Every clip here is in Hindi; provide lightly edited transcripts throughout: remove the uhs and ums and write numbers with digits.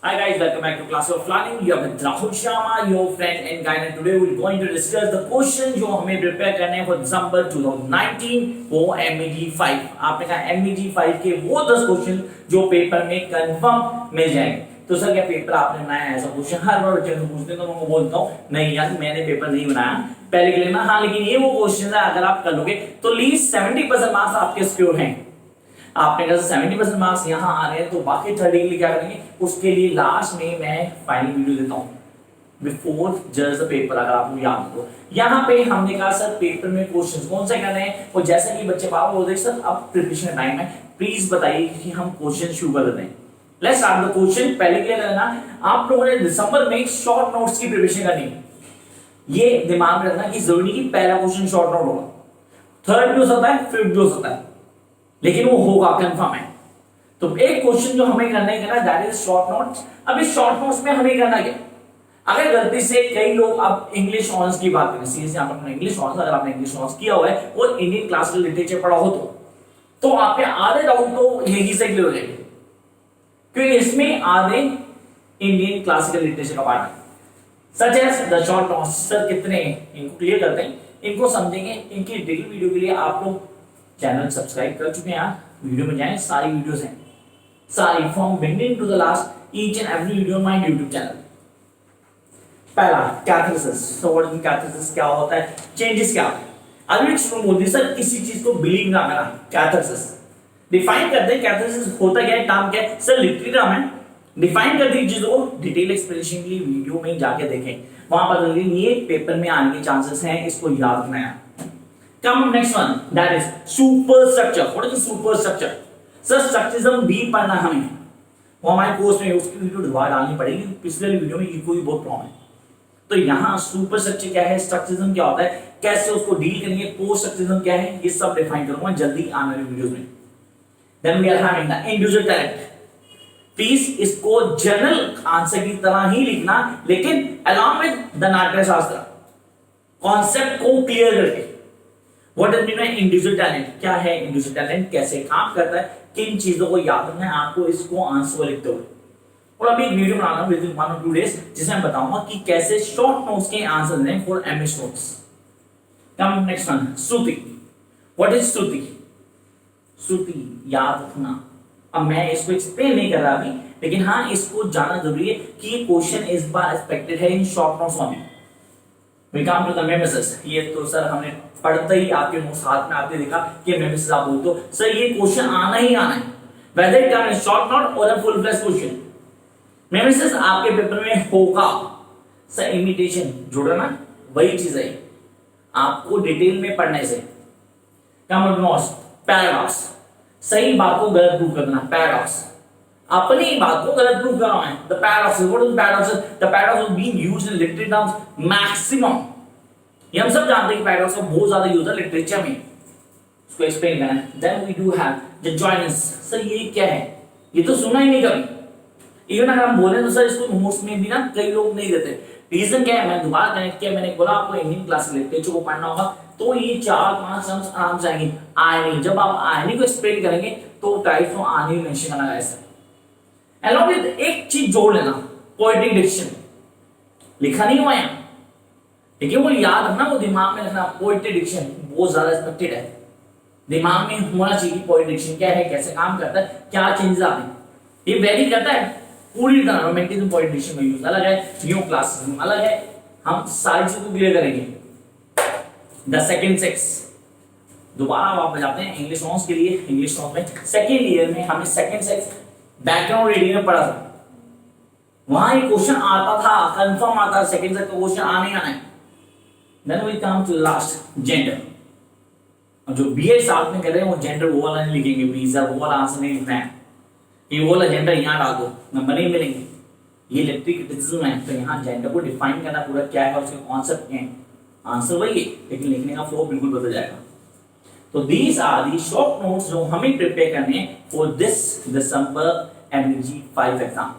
Hi guys, welcome back to Class of Learning. You are with RAHUL SHARMA, your friend and guide, and today we're going to discuss the question जो हमें prepare करने हैं for December 2019 वो MEG5. आपने कहा MEG5 के वो 10 क्वेश्चन जो पेपर में कंफर्म मिल जाएंगे. तो सर क्या पेपर आपने बनाया है? ऐसा क्वेश्चन हर बार बच्चे पूछते हैं तो मैं बोलता हूँ नहीं यार मैंने पेपर नहीं बनाया पहले के लिए ना. हाँ लेकिन ये वो क्वेश्चन है अगर आप कर लोगे तो लीस्ट 70% मार्क्स आपके सिक्योर हैं. आपने कहा 70% मार्क्स यहाँ आ रहे हैं तो बाकी 30 के लिए क्या करेंगे उसके लिए लास्ट में मैं फाइनल वीडियो देता हूँ बिफोर जज द पेपर. अगर आपको याद हो यहाँ पे हमने कहा सर पेपर में क्वेश्चंस कौन से करने हैं और जैसा कि बच्चे बात बोल रहे सर अब प्रिपरेशन टाइम है प्लीज बताइए कि हम क्वेश्चन शुरू कर देते हैं. Let's start the question. पहले क्लियर करना आप लोगों ने दिसंबर में शॉर्ट नोट्स की प्रिपरेशन करनी है. ये दिमाग में रखना कि जरूरी कि पहला क्वेश्चन शॉर्ट नोट होगा, थर्ड भी हो सकता है फिफ्थ भी हो सकता है लेकिन वो होगा कंफर्म है. तो एक क्वेश्चन जो हमें करना है दैट इज शॉर्ट नोट्स. अब इस शॉर्ट नोट्स में हमें करना क्या, अगर गलती से कई लोग अब इंग्लिश ऑनर्स की बात करें सीरियसली आपने इंग्लिश ऑनर्स अगर आपने इंग्लिश ऑनर्स किया हुआ है और इंडियन क्लासिकल लिटरेचर पढ़ा हो तो आपके आधे डाउट तो यही से क्लियर हो जाएंगे क्योंकि इसमें आधे इंडियन क्लासिकल लिटरेचर का पार्ट है. Such as the short notes sir कितने इनको क्लियर करते हैं इनको समझेंगे. इनकी डिटेल वीडियो के लिए आप लोग चैनल सब्सक्राइब कर चुके हैं. आप वीडियो में जाएं सारी वीडियोस हैं सारी from beginning to the last each and every video on my YouTube channel. पहला कैथेसिस. सो व्हाट इज कैथेसिस, क्या होता है, चेंजेस क्या होते हैं. अभी शुरू मोदी सर किसी चीज को बिलीव ना करना. कैथेसिस डिफाइन करते हैं कैथेसिस होता क्या है, नाम क्या है सर, लिटरेरी नाम है. डिफाइन कर दी चीजों को डिटेल एक्सप्लेनेशन के लिए वीडियो में जाके देखें वहां पर ये पेपर में आने के चांसेस हैं, इसको याद रखना है. Come next one, that is superstructure. What is superstructure? Sir structuralism भी पढ़ना हमें, वो हमारे कोर्स में उसकी वीडियो दोबारा डालनी पड़ेगी. पिछले वीडियो में ये कोई बहुत प्रॉब्लम है. तो यहाँ सुपरस्ट्रक्चर क्या है, स्ट्रक्चरिज्म क्या होता है, कैसे उसको डील करेंगे, पोस्ट स्ट्रक्चरिज्म क्या है, ये सब डिफाइन करूंगा जल्दी आने वाली वीडियोस में. Then we are having the individual talent. Please इसको जनरल आंसर की तरह ही लिखना लेकिन अलॉन्ग विद द नाट्य शास्त्र कॉन्सेप्ट को क्लियर करके. What does mean individual talent, क्या है इंडिविजुअल टैलेंट, कैसे काम करता है, किन चीजों को याद रखना है आपको इसको आंसर लिखते हुए. और अभी एक वीडियो बना रहा हूं विद इन 1 और 2 डेज जिसमें मैं बताऊंगा कि कैसे शॉर्ट नोट्स के आंसर दें for MS notes. Come next one, Shruti. What is Shruti? Shruti याद रखना. अब मैं इसको एक्सप्लेन नहीं कर रहा अभी लेकिन हाँ इसको जानना जरूरी है कि ये क्वेश्चन इस बार एक्सपेक्टेड है इन शॉर्ट नोट्स में. We come to the memesis. ये तो सर हमने पढ़ते ही आपके नोट्स हाथ में आपने देखा कि मेमेसिस आप बोलते हो सर ये क्वेश्चन आना ही आना है whether it comes in short note or a full fledged question. मेमेसिस आपके पेपर में होगा. सर इमिटेशन जोड़ना वही चीज है आपको डिटेल में पढ़ने से. कम नोट्स पैराडॉक्स, सही बात को गलत प्रूव करना. पैराडॉक्स अपनी बात को गलत प्रूव कर रहा है. The paradox, what is paradox? The paradox being used in literary terms maximum. ये हम सब जानते हैं कि पैराडॉक्स का बहुत ज्यादा यूज है लिटरेचर में, उसको एक्सप्लेन करना है. Then we do have the जॉइनेंस. सर ये क्या है, ये तो सुना ही नहीं कभी. इवन अगर हम बोले तो सर इसको नोट्स में भी ना कई लोग नहीं देते. रीजन क्या है, मैं दोबारा कनेक्ट किया, मैंने बोला आपको इंडियन क्लासिकल लिटरेचर को पढ़ना होगा तो ये 4-5 टर्म्स आराम से आएंगे. आयनी, जब आप आयनी को एक्सप्लेन करेंगे तो टाइप्स ऑफ आयनी मेंशन करना है. अलॉन्ग विद एक चीज जोड़ लेना, पोएटिक डिक्शन. लिखा नहीं हुआ है लेकिन वो याद रखना, वो दिमाग में रखना. पोएटिक डिक्शन बहुत ज्यादा एक्सपेक्टेड है, दिमाग में होना चाहिए कि पोएटिक डिक्शन क्या है, कैसे काम करता है, क्या चेंजेस आते हैं. ये वेरी करता है पूरी तरह. रोमांटिज्म पोएटिक डिक्शन में यूज अलग है, न्यू क्लासिसिज्म अलग है. हम सारी चीजों को क्लियर करेंगे. द सेकंड सेक्स, दोबारा वापस जाते हैं इंग्लिश नोट्स के लिए. इंग्लिश नोट्स में सेकंड ईयर में हमने सेकंड सेक्स बैकग्राउंड रीडिंग में पढ़ा था. वहां ये क्वेश्चन आता था, कंफर्म आता. सेकंड सेक्स का क्वेश्चन आने आना है. Then we come to last gender. अब जो बीएड साथ में कर रहे हैं वो जेंडर वो वाला नहीं लिखेंगे प्लीज, वो वाला आंसर नहीं लिखना है. ये वो वाला जेंडर यहाँ डाल दो, नंबर नहीं मिलेंगे. ये लिटरेरी क्रिटिसिज्म है तो यहाँ जेंडर को डिफाइन करना पूरा क्या है, उसके कॉन्सेप्ट क्या है. आंसर वही है लेकिन लिखने का फ्लो बिल्कुल बदल जाएगा. तो these are the short notes जो हमें प्रिपेयर करने हैं for this December MEG5 exam.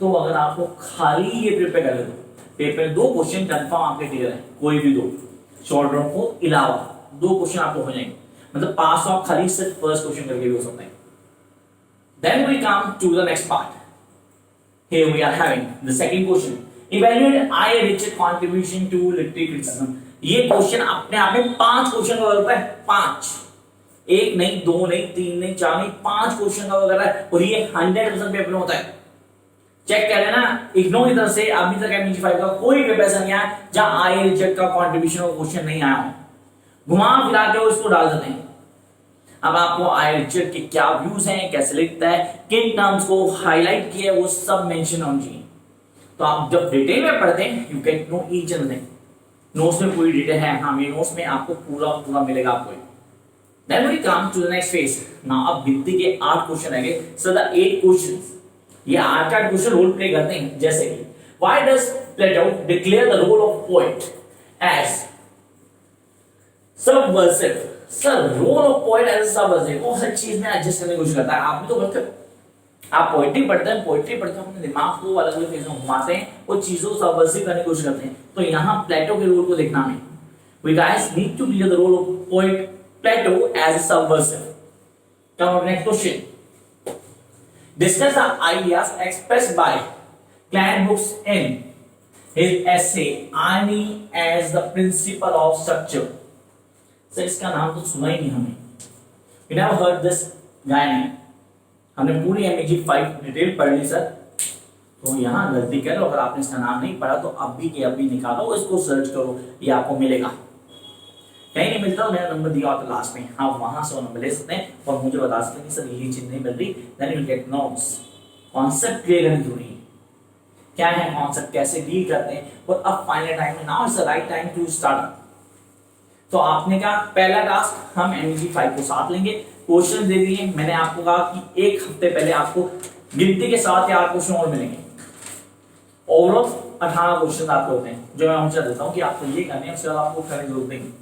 तो अगर आपको खाली ये प्रिपेयर कर ले तो पेपर 2 क्वेश्चन कंफर्म आपके क्लियर है, कोई भी 2 शॉर्ट नोट को अलावा 2 क्वेश्चन आपको हो जाएंगे. मतलब पास आप खाली सिर्फ फर्स्ट क्वेश्चन करके भी हो सकते हैं. Then we come to the next part. Here we are having the second question. Evaluate I. Richard contribution to literary criticism. ये क्वेश्चन अपने आप में 5 क्वेश्चन का वर्क है, 5, एक नहीं, 2 नहीं, 3 नहीं, 4 नहीं, 5 क्वेश्चन का वर्क है और ये 100% पेपर में होता है। चेक कर लेना, इग्नोर की तरफ से अभी तक एमईजी 5 का कोई पेपर ऐसा नहीं आया जहां आई रिजेक्ट का कंट्रीब्यूशन का क्वेश्चन नहीं आया हो। घुमा फिरा के उसको डाल देते हैं। अब आपको आई रिजेक्ट के क्या व्यूज हैं, कैसे लिखता है, किन टर्म्स को हाईलाइट किया है, वो सब मेंशन होना चाहिए। तो आप जब डिटेल में पढ़ते हैं you can know each and everything. Notes में पूरी डिटेल है, हाँ ये नोट्स में आपको पूरा मिलेगा आपको। Then we come to the next phase. Now अब गिनती के 8 क्वेश्चन रहेंगे। सो द 8 क्वेश्चंस, ये 8 क्वेश्चन रोल प्ले करते हैं। जैसे कि why does Plato declare the role of poet as subversive. Sir role of poet as subversive, वो हर चीज में एडजस्ट करने की कोशिश करता है। आप भी तो करते हो, आप पोएट्री पढ़ते हैं, अपने दिमाग को अलग अलग फेज में घुमाते हैं, वो चीजों को सबवर्सिव करने की कोशिश करते हैं। तो यहाँ प्लेटो के रोल को देखना है। We guys need to clear the role of poet Plato as subversive. Come up next question. Discuss the ideas expressed by Clanbrooks in his essay "Irony as the Principle of Structure." Sir इसका नाम तो सुना ही नहीं हमने, we never heard this guy name। हमने पूरी एमईजी 5 डिटेल पढ़ ली सर। तो यहाँ गलती कर लो, अगर आपने इसका नाम नहीं पढ़ा तो अभी के अभी निकालो, इसको सर्च करो, ये आपको मिलेगा। कहीं नहीं मिलता, मेरा नंबर दिया होता लास्ट में, हाँ वहां से वो नंबर ले सकते हैं और मुझे बता सकते हैं कि सर ये चीज नहीं मिल रही। Then you get notes. Concept clear करनी जरूरी है, क्या है कॉन्सेप्ट, कैसे डील करते हैं। और अब फाइनल टाइम में, now it's the right time to start. तो आपने कहा पहला टास्क हम एमईजी 5 को साथ लेंगे, क्वेश्चन दे दिए। मैंने आपको कहा कि एक हफ्ते पहले आपको गिनती के साथ 8 क्वेश्चन और मिलेंगे। ओवरऑल 18 क्वेश्चन आपके होते हैं, जो मैं हमेशा देता हूँ कि आपको ये करने हैं, उसके बाद आपको करने की जरूरत नहीं।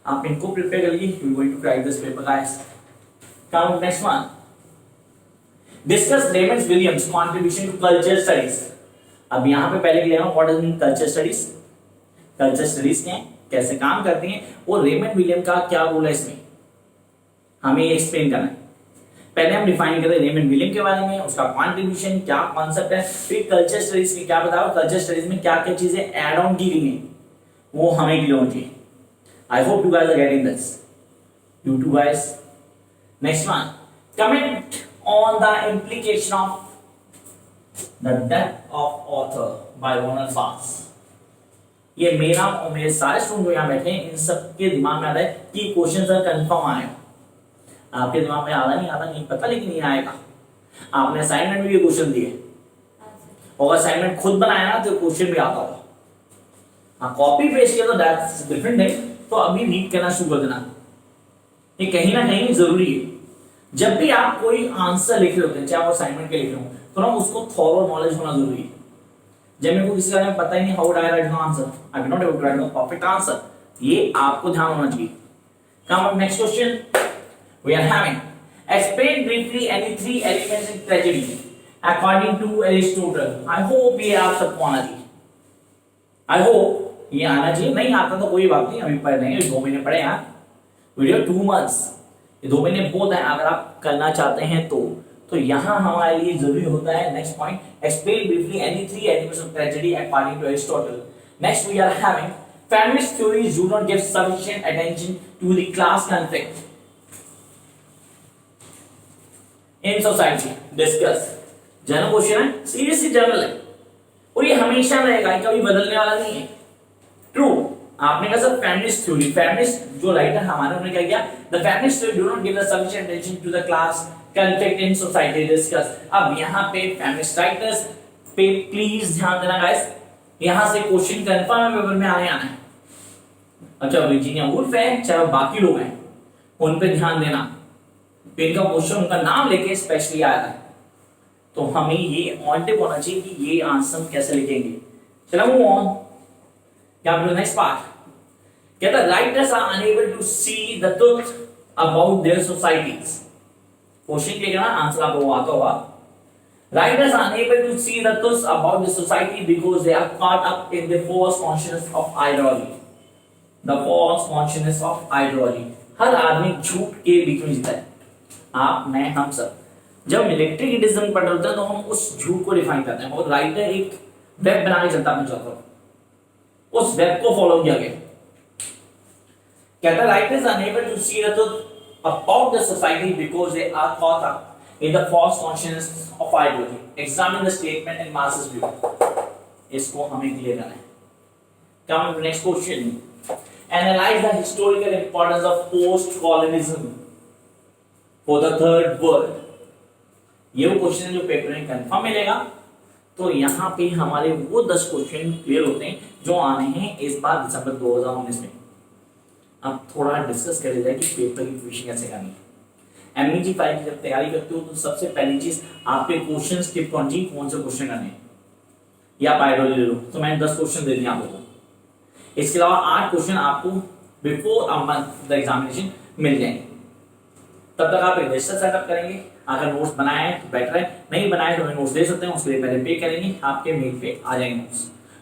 आप इनको प्रिपेयर कर लीजिए, you are going to crack this paper guys. Come next one. Discuss Raymond Williams contribution to culture studies. अब यहां पे पहले क्लियर हो what does mean culture studies. Culture studies क्या है, कैसे काम करती हैं, और रेमंड विलियम का क्या रोल है इसमें, हमें ये एक्सप्लेन करना है। पहले हम डिफाइन करते हैं रेमंड विलियम के बारे में, उसका कंट्रीब्यूशन क्या कॉन्सेप्ट है, फिर कल्चर स्टडीज की क्या बताओ, कल्चर स्टडीज में क्या क्या चीजें ऐड ऑन की गई हैं वो हमें क्लियर होनी चाहिए। I hope you guys are getting this. You too guys. Next one. Comment on the implication of the death of author by Ronald Fox. ये मेरा और मेरे सारे स्टूडेंट जो यहाँ बैठे हैं इन सब के दिमाग में आता है कि क्वेश्चन सर कंफर्म आए। आपके दिमाग में आधा नहीं पता, लेकिन ये आएगा। आपने असाइनमेंट में भी क्वेश्चन दिए, और असाइनमेंट खुद बनाया ना तो क्वेश्चन भी आता होगा। हाँ कॉपी पेस्ट किया तो दैट्स डिफरेंट है। तो अभी रीड करना शुरू कर देना, ये कहीं ना कहीं जरूरी है। जब भी आप कोई आंसर लिख रहे होते हैं, चाहे वो असाइनमेंट के लिख रहे हो, तो ना उसको थॉरो नॉलेज होना जरूरी है। जब मेरे को किसी का पता ही नहीं how do I write the answer, I can not able to write the perfect answer, ये आपको ध्यान होना चाहिए। Come up next question. We are having explain briefly any 3 elements in tragedy according to Aristotle. I hope ये आप सबको आना चाहिए, आई होप ये आना चाहिए। नहीं आता तो कोई बात नहीं, अभी पढ़ लेंगे, 2 महीने पढ़े यार, वीडियो 2 मंथ्स, ये 2 महीने बहुत है अगर आप करना चाहते हैं तो यहाँ हमारे लिए जरूरी होता है। Next point, explain briefly any 3 elements of tragedy according to Aristotle. Next we are having feminist theories do not give sufficient attention to the class conflict in society. Discuss। General question है, सीरियसली जनरल है और ये हमेशा रहेगा, कभी बदलने वाला नहीं है। ट्रू, आपने कहा सर फेमिनिस्ट थ्योरी, फेमिनिस्ट जो राइटर हमारे उन्होंने क्या किया, the feminist theory do not give the sufficient attention to the class conflict in society. Discuss. अब यहाँ पे फेमिनिस्ट राइटर्स पे प्लीज ध्यान देना गाइस, यहाँ से क्वेश्चन कंफर्म है, पेपर में आने आना है। अच्छा वर्जीनिया वुल्फ है, चाहे बाकी लोग हैं, उन पे ध्यान देना, इनका क्वेश्चन उनका नाम लेके स्पेशली आया है, तो हमें ये ऑन टिप होना चाहिए कि ये आंसर कैसे लिखेंगे। चलो मूव ऑन। क्या नेक्स्ट पार्ट कहता है writers are unable to see the truth about their societies. Question clear ना, आंसर आपको आता होगा। Writers are unable to see the truth about the society because they are caught up in the false consciousness of ideology। The false consciousness of ideology। हर आदमी झूठ के बीच में जीता है, आप मैं हम सब। जब इलेक्ट्रिक पढ़ होता है तो हम उस झूठ को डिफाइन करते हैं, और राइटर एक वेब बना के चलता अपनी जगह, उस वेब को फॉलो किया गया। कहता writer is unable to see the truth about the society because they are caught up in the false consciousness of ideology. Examine the statement in Marx's view. इसको हमें क्लियर करना है। Come to next question. Analyze the historical importance of post-colonialism for the third world. ये वो क्वेश्चन है जो पेपर में कंफर्म मिलेगा। तो यहाँ पे हमारे वो 10 क्वेश्चन क्लियर होते हैं जो आने हैं इस बार दिसंबर 2019 में। अब थोड़ा डिस्कस कर जाए कि पेपर की प्रिपरेशन कैसे करनी है। एमईजी 5 की जब तैयारी करते हो तो सबसे पहली चीज आपके क्वेश्चन टिप कौन सी, कौन से क्वेश्चन करने हैं, या पायरोल ले लो। तो मैंने 10 क्वेश्चन दे दिए आप लोगों को। इसके अलावा 8 क्वेश्चन आपको before a month the examination मिल जाएंगे। तब तक आप रजिस्टर सेटअप करेंगे। अगर नोट्स बनाए हैं तो बेटर है, नहीं बनाए तो हमें नोट्स दे सकते हैं, उसके लिए पहले पे करेंगे, आपके मेल पे आ जाएंगे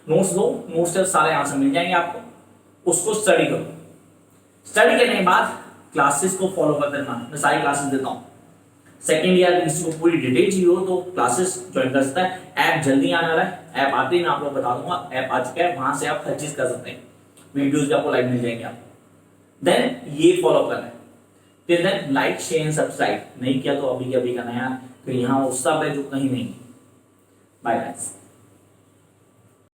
नोट्स दो, नोट्स से सारे आंसर मिल जाएंगे आपको, उसको स्टडी करो। स्टडी करने के बाद क्लासेस को फॉलो करते रहना। मैं सारी क्लासेस देता हूँ। सेकेंड ईयर किसी को पूरी डिटेल चाहिए हो तो क्लासेस ज्वाइन कर सकता है। ऐप जल्दी आने वाला है, ऐप आते ही मैं आप लोग बता दूंगा। ऐप आ चुका है, वहां से आप हर चीज कर सकते हैं, वीडियोस भी आपको लाइव मिल जाएंगे आपको। देन ये फॉलो करना है। फिर then like share and subscribe नहीं किया तो अभी करना है यार, फिर यहाँ वो सब है जो कहीं नहीं। Bye guys.